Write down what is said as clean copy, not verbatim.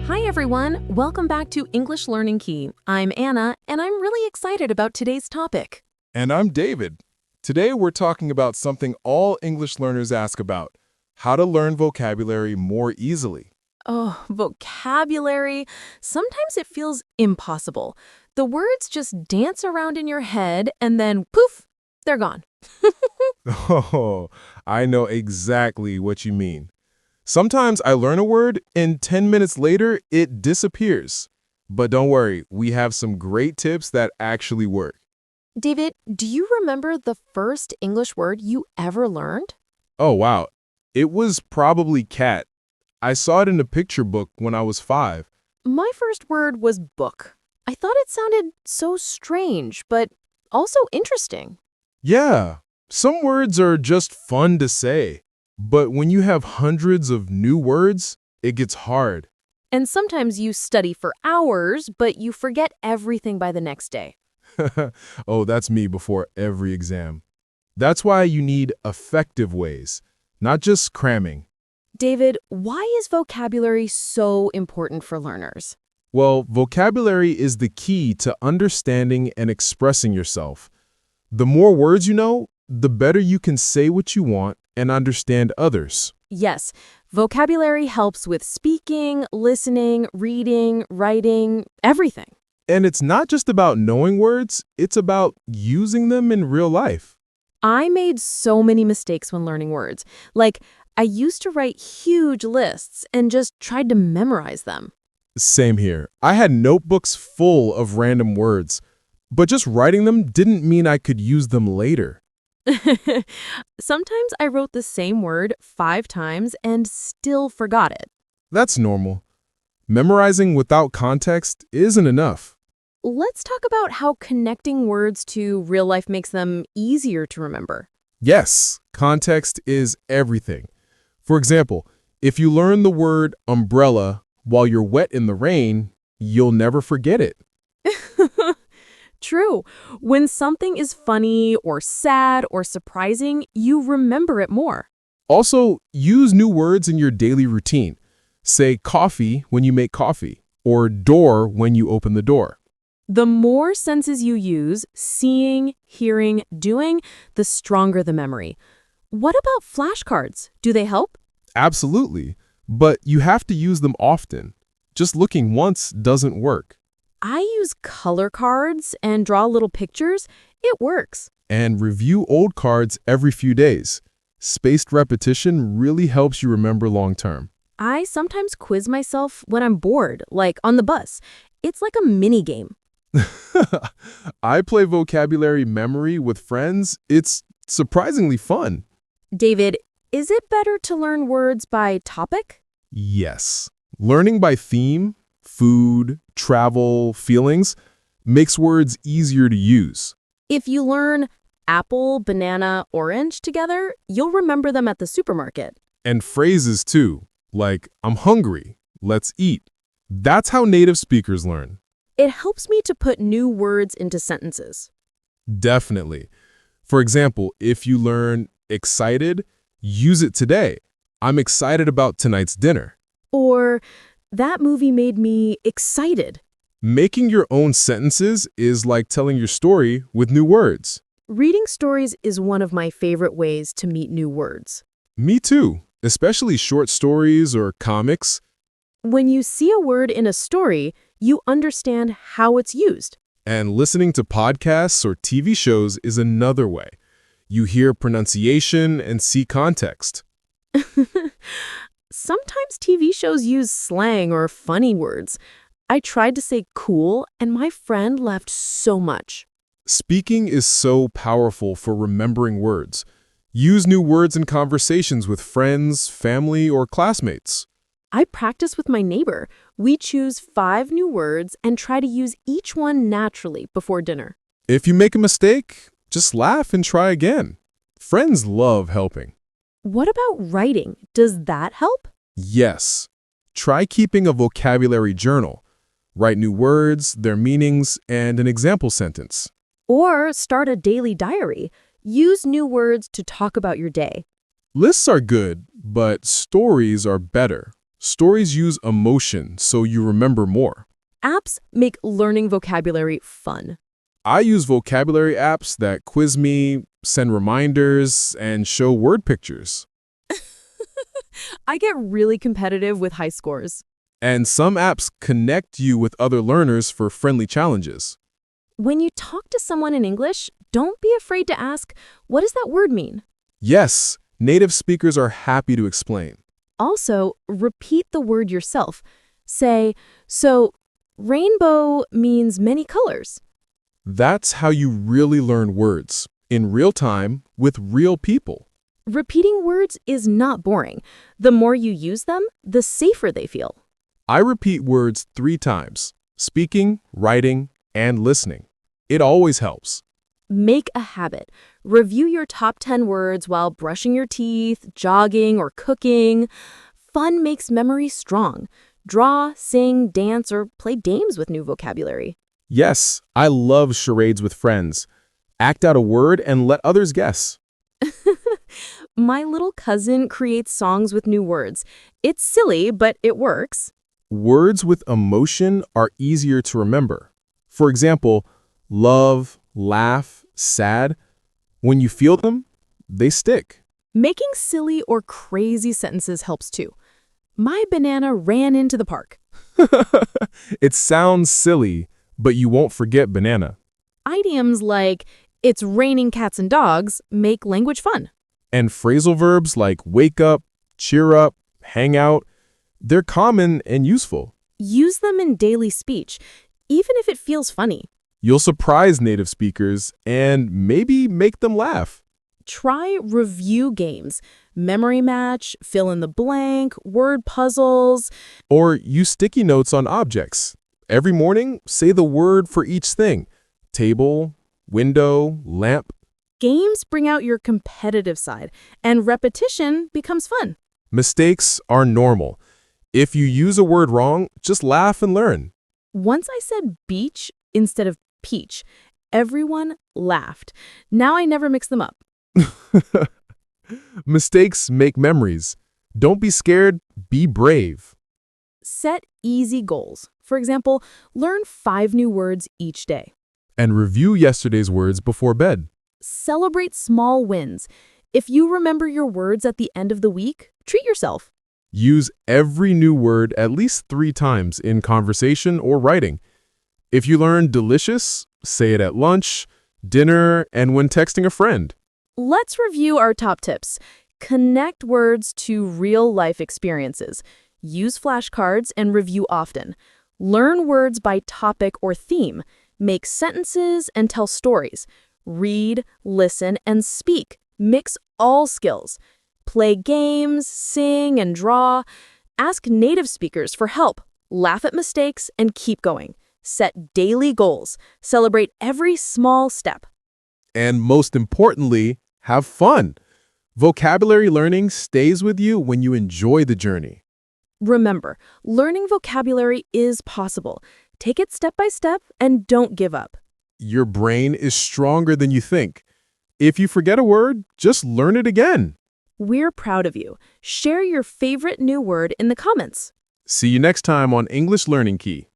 Hi everyone, welcome back to English Learning Key. I'm Anna, and I'm really excited about today's topic. And I'm David. Today we're talking about something all English learners ask about: how to learn vocabulary more easily. Oh, vocabulary. Sometimes it feels impossible. The words just dance around in your head and then poof, they're gone. Oh, I know exactly what you mean. Sometimes I learn a word and 10 minutes later it disappears. But don't worry, we have some great tips that actually work. David, do you remember the first English word you ever learned? Oh, wow. It was probably cat. I saw it in a picture book when I was 5. My first word was book. I thought it sounded so strange, but also interesting. Yeah, some words are just fun to say. But when you have hundreds of new words, it gets hard. And sometimes you study for hours, but you forget everything by the next day. Oh, that's me before every exam. That's why you need effective ways, not just cramming. David, why is vocabulary so important for learners? Well, vocabulary is the key to understanding and expressing yourself. The more words you know, the better you can say what you want and understand others. Yes, vocabulary helps with speaking, listening, reading, writing, everything. And it's not just about knowing words, it's about using them in real life. I made so many mistakes when learning words. Like, I used to write huge lists and just tried to memorize them. Same here. I had notebooks full of random words, but just writing them didn't mean I could use them later. Sometimes I wrote the same word 5 times and still forgot it. That's normal. Memorizing without context isn't enough. Let's talk about how connecting words to real life makes them easier to remember. Yes, context is everything. For example, if you learn the word umbrella while you're wet in the rain, you'll never forget it. True. When something is funny or sad or surprising, you remember it more. Also, use new words in your daily routine. Say coffee when you make coffee, or door when you open the door. The more senses you use, seeing, hearing, doing, the stronger the memory. What about flashcards? Do they help? Absolutely, but you have to use them often. Just looking once doesn't work. I use color cards and draw little pictures. It works. And review old cards every few days. Spaced repetition really helps you remember long term. I sometimes quiz myself when I'm bored, like on the bus. It's like a mini game. I play vocabulary memory with friends. It's surprisingly fun. David, is it better to learn words by topic? Yes. Learning by theme, food, travel, feelings, makes words easier to use. If you learn apple, banana, orange together, you'll remember them at the supermarket. And phrases too, like I'm hungry, let's eat. That's how native speakers learn. It helps me to put new words into sentences. Definitely. For example, if you learn excited, use it today. I'm excited about tonight's dinner. Or, that movie made me excited. Making your own sentences is like telling your story with new words. Reading stories is one of my favorite ways to meet new words. Me too, especially short stories or comics. When you see a word in a story, you understand how it's used. And listening to podcasts or TV shows is another way. You hear pronunciation and see context. Sometimes TV shows use slang or funny words. I tried to say cool, and my friend laughed so much. Speaking is so powerful for remembering words. Use new words in conversations with friends, family, or classmates. I practice with my neighbor. We choose 5 new words and try to use each one naturally before dinner. If you make a mistake, just laugh and try again. Friends love helping. What about writing? Does that help? Yes. Try keeping a vocabulary journal. Write new words, their meanings, and an example sentence. Or start a daily diary. Use new words to talk about your day. Lists are good, but stories are better. Stories use emotion, so you remember more. Apps make learning vocabulary fun. I use vocabulary apps that quiz me, send reminders, and show word pictures. I get really competitive with high scores. And some apps connect you with other learners for friendly challenges. When you talk to someone in English, don't be afraid to ask, what does that word mean? Yes, native speakers are happy to explain. Also, repeat the word yourself. Say, so rainbow means many colors. That's how you really learn words, in real time, with real people. Repeating words is not boring. The more you use them, the safer they feel. I repeat words 3 times, speaking, writing, and listening. It always helps. Make a habit. Review your top 10 words while brushing your teeth, jogging, or cooking. Fun makes memory strong. Draw, sing, dance, or play games with new vocabulary. Yes, I love charades with friends. Act out a word and let others guess. My little cousin creates songs with new words. It's silly, but it works. Words with emotion are easier to remember. For example, love, laugh, sad. When you feel them, they stick. Making silly or crazy sentences helps too. My banana ran into the park. It sounds silly, but you won't forget banana. Idioms like, it's raining cats and dogs, make language fun. And phrasal verbs like wake up, cheer up, hang out, they're common and useful. Use them in daily speech, even if it feels funny. You'll surprise native speakers and maybe make them laugh. Try review games, memory match, fill in the blank, word puzzles. Or use sticky notes on objects. Every morning, say the word for each thing. Table, window, lamp. Games bring out your competitive side, and repetition becomes fun. Mistakes are normal. If you use a word wrong, just laugh and learn. Once I said beach instead of peach, everyone laughed. Now I never mix them up. Mistakes make memories. Don't be scared, be brave. Set easy goals. For example, learn 5 new words each day. And review yesterday's words before bed. Celebrate small wins. If you remember your words at the end of the week, treat yourself. Use every new word at least 3 times in conversation or writing. If you learn delicious, say it at lunch, dinner, and when texting a friend. Let's review our top tips. Connect words to real-life experiences. Use flashcards and review often. Learn words by topic or theme. Make sentences and tell stories. Read, listen, and speak. Mix all skills. Play games, sing, and draw. Ask native speakers for help. Laugh at mistakes and keep going. Set daily goals. Celebrate every small step. And most importantly, have fun. Vocabulary learning stays with you when you enjoy the journey. Remember, learning vocabulary is possible. Take it step by step and don't give up. Your brain is stronger than you think. If you forget a word, just learn it again. We're proud of you. Share your favorite new word in the comments. See you next time on English Learning Key.